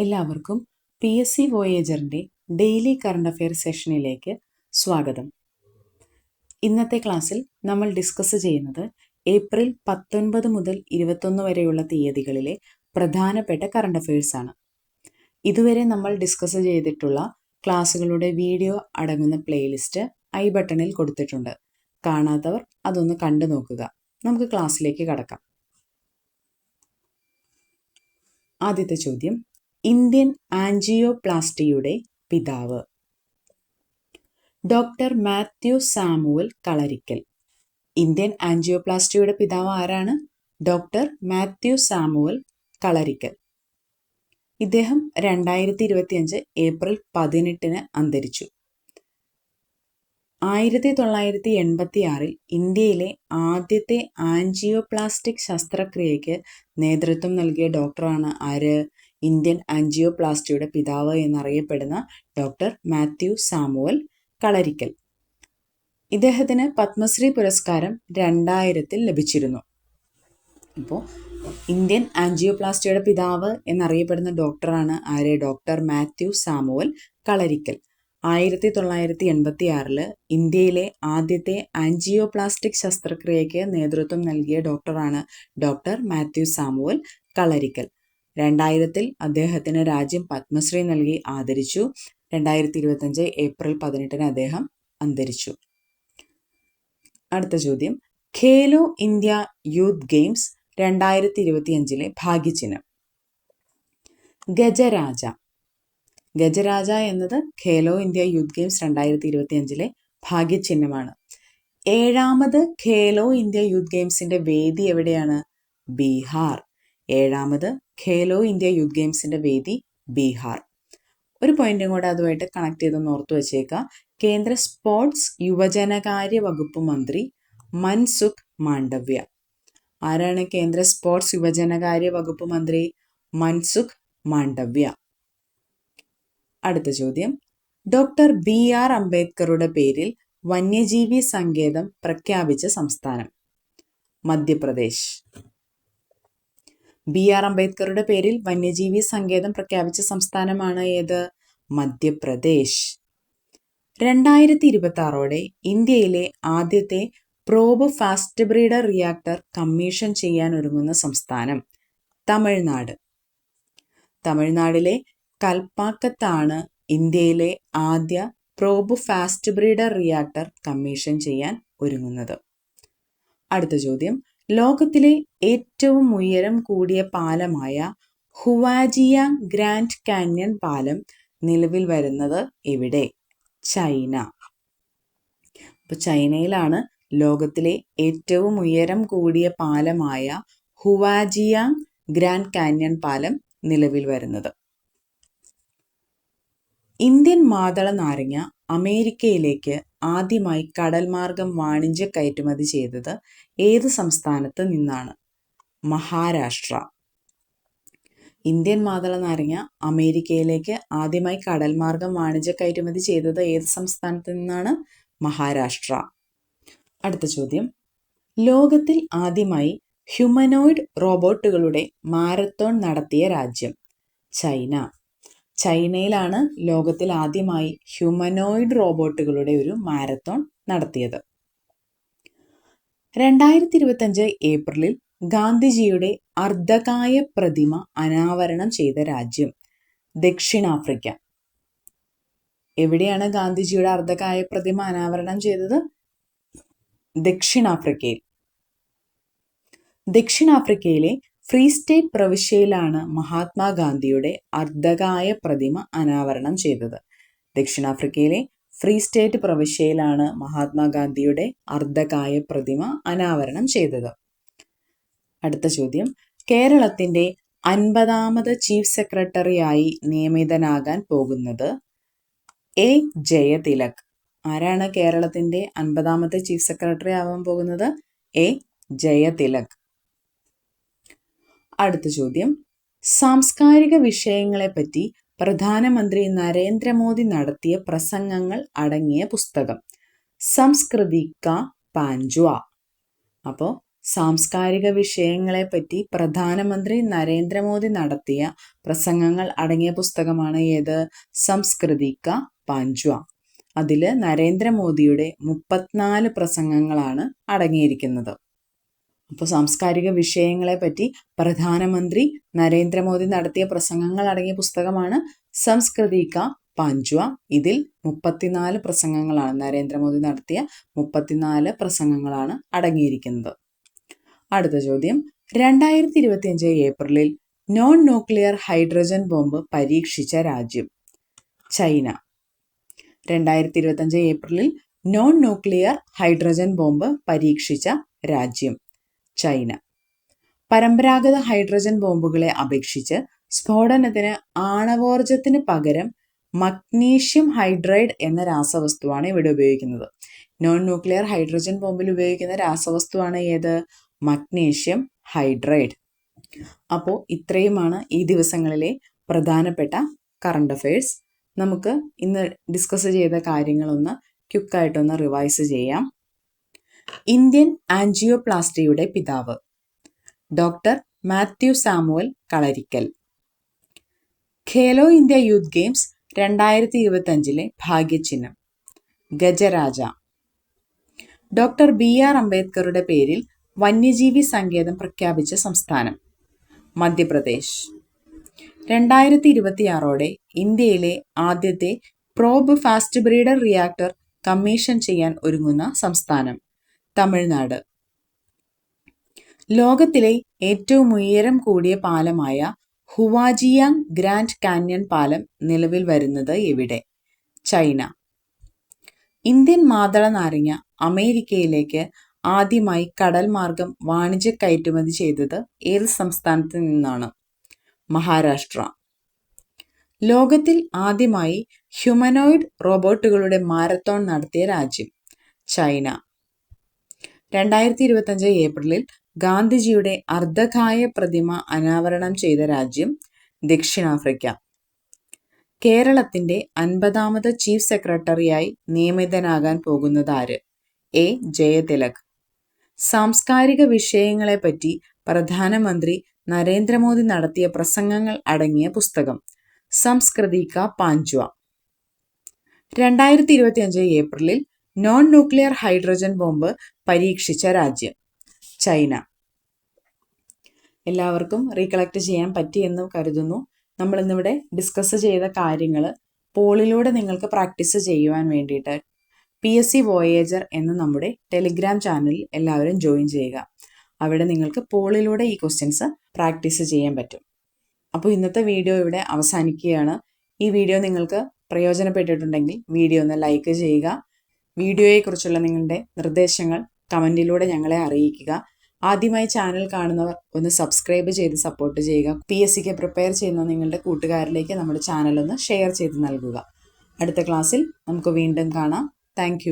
എല്ലാവർക്കും PSC വോയേജറിൻ്റെ daily current affair സെഷനിലേക്ക് സ്വാഗതം. ഇന്നത്തെ ക്ലാസ്സിൽ നമ്മൾ ഡിസ്കസ് ചെയ്യുന്നത് ഏപ്രിൽ 19 മുതൽ 21 വരെയുള്ള തീയതികളിലെ പ്രധാനപ്പെട്ട കറണ്ട് അഫെയർസ് ആണ്. ഇതുവരെ നമ്മൾ ഡിസ്കസ് ചെയ്തിട്ടുള്ള ക്ലാസ്സുകളുടെ വീഡിയോ അടങ്ങുന്ന പ്ലേലിസ്റ്റ് ഐ ബട്ടണിൽ കൊടുത്തിട്ടുണ്ട്. കാണാത്തവർ അതൊന്ന് കണ്ടു നോക്കുക. നമുക്ക് ക്ലാസ്സിലേക്ക് കടക്കാം. ആദ്യത്തെ ചോദ്യം, ഇന്ത്യൻ ആൻജിയോപ്ലാസ്റ്റിയുടെ പിതാവ്? ഡോക്ടർ മാത്യു സാമുവൽ കളരിക്കൽ. ഇന്ത്യൻ ആൻജിയോപ്ലാസ്റ്റിയുടെ പിതാവ് ആരാണ്? ഡോക്ടർ മാത്യു സാമുവൽ കളരിക്കൽ. ഇദ്ദേഹം 2025 ഏപ്രിൽ 18 അന്തരിച്ചു. 1986 ഇന്ത്യയിലെ ആദ്യത്തെ ആൻജിയോപ്ലാസ്റ്റിക് ശസ്ത്രക്രിയയ്ക്ക് നേതൃത്വം നൽകിയ ഡോക്ടറാണ് ആര്? ഇന്ത്യൻ ആൻജിയോപ്ലാസ്റ്റിയുടെ പിതാവ് എന്നറിയപ്പെടുന്ന ഡോക്ടർ മാത്യു സാമുവൽ കളരിക്കൽ. ഇദ്ദേഹത്തിന് പത്മശ്രീ പുരസ്കാരം 2000 ലഭിച്ചിരുന്നു. ഇപ്പോൾ ഇന്ത്യൻ ആൻജിയോപ്ലാസ്റ്റിയുടെ പിതാവ് എന്നറിയപ്പെടുന്ന ഡോക്ടറാണ് ആര്? ഡോക്ടർ മാത്യു സാമുവൽ കളരിക്കൽ. 1986 ഇന്ത്യയിലെ ആദ്യത്തെ ആൻജിയോപ്ലാസ്റ്റിക് ശസ്ത്രക്രിയയ്ക്ക് നേതൃത്വം നൽകിയ ഡോക്ടറാണ് ഡോക്ടർ മാത്യു സാമുവൽ കളരിക്കൽ. 2000 അദ്ദേഹത്തിന് രാജ്യം പത്മശ്രീ നൽകി ആദരിച്ചു. 2025 ഏപ്രിൽ 18 അദ്ദേഹം അന്തരിച്ചു. അടുത്ത ചോദ്യം, ഖേലോ ഇന്ത്യ യൂത്ത് ഗെയിംസ് 2025 ഭാഗ്യചിഹ്നം? ഗജരാജ. ഗജരാജ എന്നത് ഖേലോ ഇന്ത്യ യൂത്ത് ഗെയിംസ് 2025 ഭാഗ്യചിഹ്നമാണ്. 7ാമത് ഖേലോ ഇന്ത്യ യൂത്ത് ഗെയിംസിന്റെ വേദി എവിടെയാണ്? ബീഹാർ. 7ാമത് ഖേലോ ഇന്ത്യ യൂത്ത് ഗെയിംസിന്റെ വേദി ബീഹാർ. ഒരു പോയിന്റും കൂടെ അതുമായിട്ട് കണക്ട് ചെയ്തൊന്ന് ഓർത്തു വെച്ചേക്കാം. കേന്ദ്ര സ്പോർട്സ് യുവജനകാര്യ വകുപ്പ് മന്ത്രി മൻസുഖ് മാണ്ഡവ്യ. ആരാണ് കേന്ദ്ര സ്പോർട്സ് യുവജനകാര്യ വകുപ്പ് മന്ത്രി? മൻസുഖ് മാണ്ഡവ്യ. അടുത്ത ചോദ്യം, ഡോക്ടർ BR അംബേദ്കറുടെ പേരിൽ വന്യജീവി സങ്കേതം പ്രഖ്യാപിച്ച സംസ്ഥാനം? മധ്യപ്രദേശ്. BR അംബേദ്കറുടെ പേരിൽ വന്യജീവി സങ്കേതം പ്രഖ്യാപിച്ച സംസ്ഥാനമാണ് ഏത്? മധ്യപ്രദേശ്. 2026 ഇന്ത്യയിലെ ആദ്യത്തെ probe fast breeder reactor commission ചെയ്യാൻ ഒരുങ്ങുന്ന സംസ്ഥാനം? തമിഴ്നാട്. തമിഴ്നാടിലെ കൽപ്പാക്കത്താണ് ഇന്ത്യയിലെ ആദ്യ probe fast breeder reactor commission ചെയ്യാൻ ഒരുങ്ങുന്നത്. അടുത്ത ചോദ്യം, ലോകത്തിലെ ഏറ്റവും ഉയരം കൂടിയ പാലമായ ഹുവാജിയാങ് ഗ്രാൻഡ് കാന്യൺ പാലം നിലവിൽ വരുന്നത് എവിടെ? ചൈന. അപ്പോൾ ചൈനയിലാണ് ലോകത്തിലെ ഏറ്റവും ഉയരം കൂടിയ പാലമായ ഹുവാജിയാങ് ഗ്രാൻഡ് കാന്യൺ പാലം നിലവിൽ വരുന്നത്. ഇന്ത്യൻ മാതള നാരങ്ങ അമേരിക്കയിലേക്ക് ആദ്യമായി കടൽ മാർഗം വാണിജ്യ കയറ്റുമതി ചെയ്തത് ഏത് സംസ്ഥാനത്ത് നിന്നാണ്? മഹാരാഷ്ട്ര. ഇന്ത്യൻ മാതള നാരങ്ങ അമേരിക്കയിലേക്ക് ആദ്യമായി കടൽ മാർഗം വാണിജ്യ കയറ്റുമതി ചെയ്തത് ഏത് സംസ്ഥാനത്ത് നിന്നാണ്? മഹാരാഷ്ട്ര. അടുത്ത ചോദ്യം, ലോകത്തിൽ ആദ്യമായി ഹ്യൂമനോയിഡ് റോബോട്ടുകളുടെ മാരത്തോൺ നടത്തിയ രാജ്യം? ചൈന. ചൈനയിലാണ് ലോകത്തിൽ ആദ്യമായി ഹ്യൂമനോയിഡ് റോബോട്ടുകളുടെ ഒരു മാരത്തോൺ നടത്തിയത്. 2025 ഏപ്രിലിൽ ഗാന്ധിജിയുടെ അർദ്ധകായ പ്രതിമ അനാവരണം ചെയ്ത രാജ്യം? ദക്ഷിണാഫ്രിക്ക. എവിടെയാണ് ഗാന്ധിജിയുടെ അർദ്ധകായ പ്രതിമ അനാവരണം ചെയ്തത്? ദക്ഷിണാഫ്രിക്കയിൽ. ദക്ഷിണാഫ്രിക്കയിലെ ഫ്രീ സ്റ്റേറ്റ് പ്രവിശ്യയിലാണ് മഹാത്മാഗാന്ധിയുടെ അർദ്ധകായ പ്രതിമ അനാവരണം ചെയ്തത്. ദക്ഷിണാഫ്രിക്കയിലെ ഫ്രീ സ്റ്റേറ്റ് പ്രവിശ്യയിലാണ് മഹാത്മാഗാന്ധിയുടെ അർദ്ധകായ പ്രതിമ അനാവരണം ചെയ്തത്. അടുത്ത ചോദ്യം, കേരളത്തിന്റെ 50ാമത് ചീഫ് സെക്രട്ടറിയായി നിയമിതനാകാൻ പോകുന്നത്? A. ജയതിലക്. ആരാണ് കേരളത്തിന്റെ 50ാമത്തെ ചീഫ് സെക്രട്ടറി ആവാൻ പോകുന്നത്? A. ജയതിലക്. അടുത്ത ചോദ്യം, സാംസ്കാരിക വിഷയങ്ങളെപ്പറ്റി പ്രധാനമന്ത്രി നരേന്ദ്രമോദി നടത്തിയ പ്രസംഗങ്ങൾ അടങ്ങിയ പുസ്തകം? സംസ്കൃതി കാ പാഞ്ച്വ. അപ്പോൾ സാംസ്കാരിക വിഷയങ്ങളെപ്പറ്റി പ്രധാനമന്ത്രി നരേന്ദ്രമോദി നടത്തിയ പ്രസംഗങ്ങൾ അടങ്ങിയ പുസ്തകമാണ് ഏത്? സംസ്കൃതി കാ പാഞ്ച്വ. അതിൽ നരേന്ദ്രമോദിയുടെ 34 പ്രസംഗങ്ങളാണ് അടങ്ങിയിരിക്കുന്നത്. അപ്പോൾ സാംസ്കാരിക വിഷയങ്ങളെപ്പറ്റി പ്രധാനമന്ത്രി നരേന്ദ്രമോദി നടത്തിയ പ്രസംഗങ്ങൾ അടങ്ങിയ പുസ്തകമാണ് സംസ്കൃതി കാ പാഞ്ച്വ. ഇതിൽ 34 പ്രസംഗങ്ങളാണ്, നരേന്ദ്രമോദി നടത്തിയ 34 പ്രസംഗങ്ങളാണ് അടങ്ങിയിരിക്കുന്നത്. അടുത്ത ചോദ്യം, 2025 ഏപ്രിലിൽ നോൺ ന്യൂക്ലിയർ ഹൈഡ്രജൻ ബോംബ് പരീക്ഷിച്ച രാജ്യം? ചൈന. 2025 ഏപ്രിലിൽ നോൺ ന്യൂക്ലിയർ ഹൈഡ്രജൻ ബോംബ് പരീക്ഷിച്ച രാജ്യം? ചൈന. പരമ്പരാഗത ഹൈഡ്രജൻ ബോംബുകളെ അപേക്ഷിച്ച് സ്ഫോടനത്തിന് ആണവോർജത്തിന് പകരം മഗ്നീഷ്യം ഹൈഡ്രൈഡ് എന്ന രാസവസ്തുവാണ് ഇവിടെ ഉപയോഗിക്കുന്നത്. നോൺ ന്യൂക്ലിയർ ഹൈഡ്രജൻ ബോംബിൽ ഉപയോഗിക്കുന്ന രാസവസ്തുവാണ് ഏത്? Magnesium hydride. അപ്പോൾ ഇത്രയുമാണ് ഈ ദിവസങ്ങളിലെ പ്രധാനപ്പെട്ട കറണ്ട് അഫയേഴ്സ്. നമുക്ക് ഇന്ന് ഡിസ്കസ് ചെയ്ത കാര്യങ്ങളൊന്ന് ക്വിക്കായിട്ടൊന്ന് റിവൈസ് ചെയ്യാം. ഇന്ത്യൻ ആൻജിയോപ്ലാസ്റ്റിയുടെ പിതാവ്? Doctor Mathew Samuel Kalarickal. Khelo India Youth Games 2025 ഭാഗ്യചിഹ്നം? ഗജരാജ. ഡോക്ടർ BR അംബേദ്കറുടെ പേരിൽ വന്യജീവി സങ്കേതം പ്രഖ്യാപിച്ച സംസ്ഥാനം? മധ്യപ്രദേശ്. 2026 ഇന്ത്യയിലെ ആദ്യത്തെ probe fast breeder reactor commission ചെയ്യാൻ ഒരുങ്ങുന്ന സംസ്ഥാനം? തമിഴ്നാട്. ലോകത്തിലെ ഏറ്റവും ഉയരം കൂടിയ പാലമായ ഹുവാജിയാങ് ഗ്രാൻഡ് കാന്യൺ പാലം നിലവിൽ വരുന്നത് എവിടെ? ചൈന. ഇന്ത്യൻ മാതള നാരങ്ങ അമേരിക്കയിലേക്ക് ആദ്യമായി കടൽ മാർഗം വാണിജ്യ കയറ്റുമതി ചെയ്തത് ഏത് സംസ്ഥാനത്ത് നിന്നാണ്? മഹാരാഷ്ട്ര. ലോകത്തിൽ ആദ്യമായി ഹ്യൂമനോയിഡ് റോബോട്ടുകളുടെ മാരത്തോൺ നടത്തിയ രാജ്യം? ചൈന. 2025 ഏപ്രിലിൽ ഗാന്ധിജിയുടെ അർദ്ധകായ പ്രതിമ അനാവരണം ചെയ്ത രാജ്യം? ദക്ഷിണാഫ്രിക്ക. കേരളത്തിന്റെ 50ാമത് ചീഫ് സെക്രട്ടറിയായി നിയമിതനാകാൻ പോകുന്നതാര്? A. ജയതിലക്. സാംസ്കാരിക വിഷയങ്ങളെപ്പറ്റി പ്രധാനമന്ത്രി നരേന്ദ്രമോദി നടത്തിയ പ്രസംഗങ്ങൾ അടങ്ങിയ പുസ്തകം? സംസ്കൃതി കാ പാഞ്ച്വ. 2025 ഏപ്രിലിൽ നോൺ ന്യൂക്ലിയർ ഹൈഡ്രജൻ ബോംബ് പരീക്ഷിച്ച രാജ്യം? ചൈന. എല്ലാവർക്കും റീകളക്ട് ചെയ്യാൻ പറ്റിയെന്ന് കരുതുന്നു. നമ്മൾ ഇന്നിവിടെ ഡിസ്കസ് ചെയ്ത കാര്യങ്ങൾ പോളിലൂടെ നിങ്ങൾക്ക് പ്രാക്ടീസ് ചെയ്യുവാൻ വേണ്ടിയിട്ട് PSC വോയേജർ എന്ന നമ്മുടെ ടെലിഗ്രാം ചാനലിൽ എല്ലാവരും ജോയിൻ ചെയ്യുക. അവിടെ നിങ്ങൾക്ക് പോളിലൂടെ ഈ ക്വസ്റ്റ്യൻസ് പ്രാക്ടീസ് ചെയ്യാൻ പറ്റും. അപ്പോൾ ഇന്നത്തെ വീഡിയോ ഇവിടെ അവസാനിക്കുകയാണ്. ഈ വീഡിയോ നിങ്ങൾക്ക് പ്രയോജനപ്പെട്ടിട്ടുണ്ടെങ്കിൽ വീഡിയോ ഒന്ന് ലൈക്ക് ചെയ്യുക. വീഡിയോയെക്കുറിച്ചുള്ള നിങ്ങളുടെ നിർദ്ദേശങ്ങൾ കമൻറ്റിലൂടെ ഞങ്ങളെ അറിയിക്കുക. ആദ്യമായി ചാനൽ കാണുന്നവർ ഒന്ന് സബ്സ്ക്രൈബ് ചെയ്ത് സപ്പോർട്ട് ചെയ്യുക. PSCക്ക് പ്രിപ്പയർ ചെയ്യുന്ന നിങ്ങളുടെ കൂട്ടുകാരിലേക്ക് നമ്മുടെ ചാനൽ ഒന്ന് ഷെയർ ചെയ്ത് നൽകുക. അടുത്ത ക്ലാസ്സിൽ നമുക്ക് വീണ്ടും കാണാം. താങ്ക്